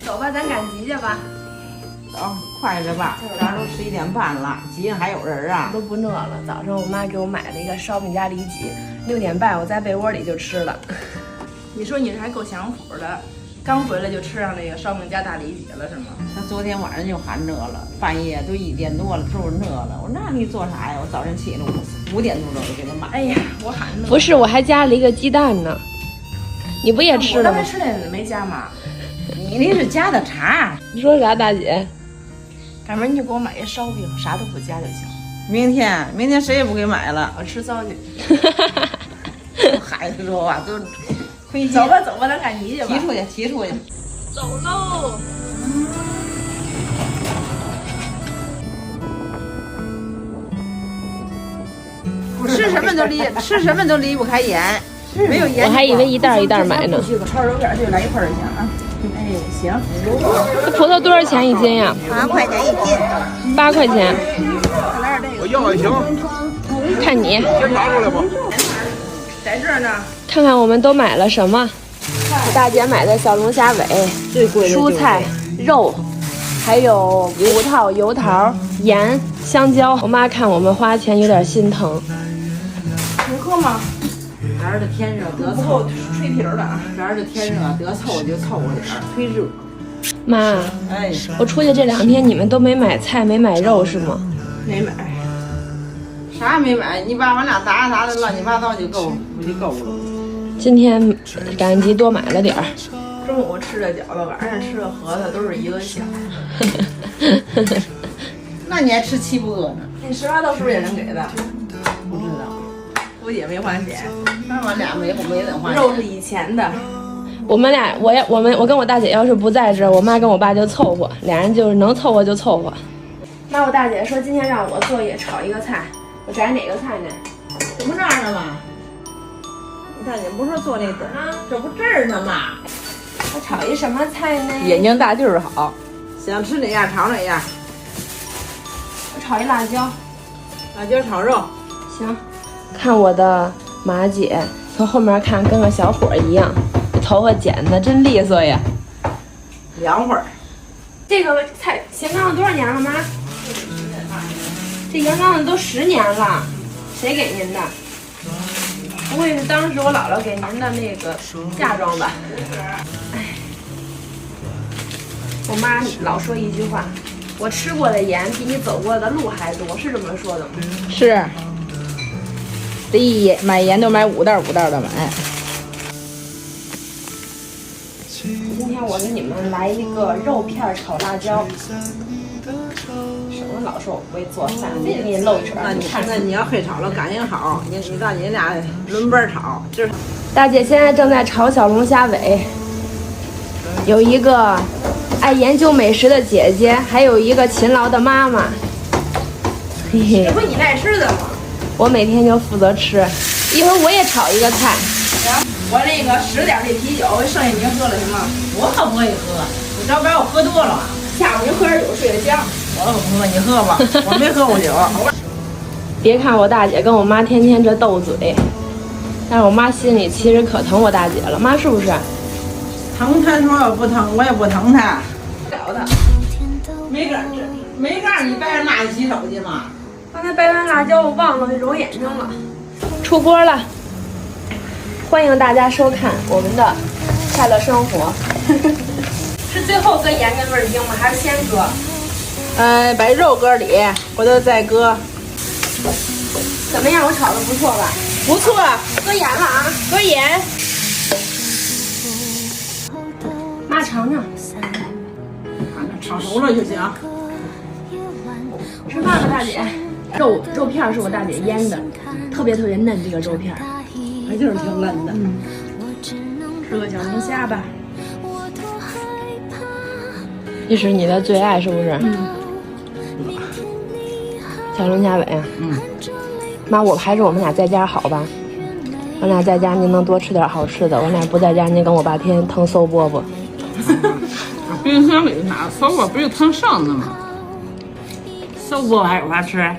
走吧，咱赶集去吧。走，快着吧，这都11点半了，集上还有人啊？都不饿了。早上我妈给我买了一个烧饼加里脊，6点半我在被窝里就吃了。你说你这还够享福的，刚回来就吃上那个烧饼加大里脊了是吗？他昨天晚上就喊饿了，半夜都1点多了，都是饿了。我说那你做啥呀？我早晨起来5点多钟就给他买。哎呀，我喊饿。不是，我还加了一个鸡蛋呢。你不也吃了吗？我刚才吃那没加吗？你那是加的茶。你说啥，大姐？赶明儿你就给我买一烧饼，啥都不加就行。明天谁也不给买了。我吃糟去。孩子说话都亏劲。走吧，咱赶集去吧。提出去。走喽。吃什么都离不开盐，没有盐。我还以为一袋一袋买呢。炒肉片就来一份儿行啊。哎，行。这葡萄多少钱一斤呀8块钱一斤。8块钱。我要也行。看你。先拿出来吧。在这儿呢。看看我们都买了什么？我大姐买的小龙虾尾、最贵的蔬菜、肉，还有葡萄、油桃、盐、香蕉。我妈看我们花钱有点心疼。能喝吗？这儿的天热得不够吹皮儿的啊。这儿的天热得凑就凑合点儿，忒热。妈，哎，我出去这2天你们都没买菜没买肉是吗？没买。啥也没买，你把我俩打的乱七八糟就够了。今天赶集多买了点儿。中午吃的饺子，晚上吃的核桃，都是一个馅。那你还吃7不饿呢？那10花豆是不是也能给的？不知道，估计也没花钱。那我俩没人花钱。肉是以前的。我们俩，我跟我大姐要是不在这儿，我妈跟我爸就凑合，俩人就是能凑合就凑合。妈，我大姐说今天让我做也炒一个菜，我摘哪个菜呢？这不这儿呢吗？你大姐不是说做那个啊？这不这儿呢吗？我炒一什么菜呢？眼睛大就是好，想吃哪样炒哪样。我炒一辣椒。辣椒炒肉。行。看我的马姐，从后面看跟个小伙一样，头发剪得真利索呀。凉快儿。这个菜咸缸子多少年了，妈？这盐缸子都10年了，谁给您的？不会是当时我姥姥给您的那个嫁妆吧？哎，我妈老说一句话，我吃过的盐比你走过的路还多，是这么说的吗？是。买盐都买5袋的买。今天我给你们来一个肉片炒辣椒。省得老说我不会做饭，非得给你露一手。那你要会炒了，感情好，你俩轮班炒。这大姐现在正在炒小龙虾尾，有一个爱研究美食的姐姐，还有一个勤劳的妈妈。嘿嘿，这不你爱吃的吗？我每天就负责吃，一会儿我也炒一个菜。行，我那个10点那啤酒，剩下您喝了行吗？我可不会喝，你知道把我喝多了。下午您喝点酒睡个觉。我可不喝，你喝吧，我没喝过酒。别看我大姐跟我妈天天这斗嘴，但是我妈心里其实可疼我大姐了，妈是不是？疼她说我不疼，我也不疼她。了的。没告诉你掰上辣子洗手去吗？刚才掰完辣椒，我忘了揉眼睛了。出锅了，欢迎大家收看我们的快乐生活。是最后搁盐跟味精吗？还是先搁？把肉搁里，回头再搁。怎么样？我炒的不错吧？不错，搁盐了啊！搁盐。妈尝尝，炒熟了就行。吃饭吧，大姐。肉片是我大姐腌的，特别嫩，这个肉片还就是挺嫩的。吃个小龙虾吧。这是你的最爱是不是？小龙虾尾啊。妈，还是我们俩在家好吧？我俩在家您能多吃点好吃的，我俩不在家您跟我爸天天腾馊饽饽。冰箱里哪馊饽不就腾剩的吗？馊饽还有啥吃？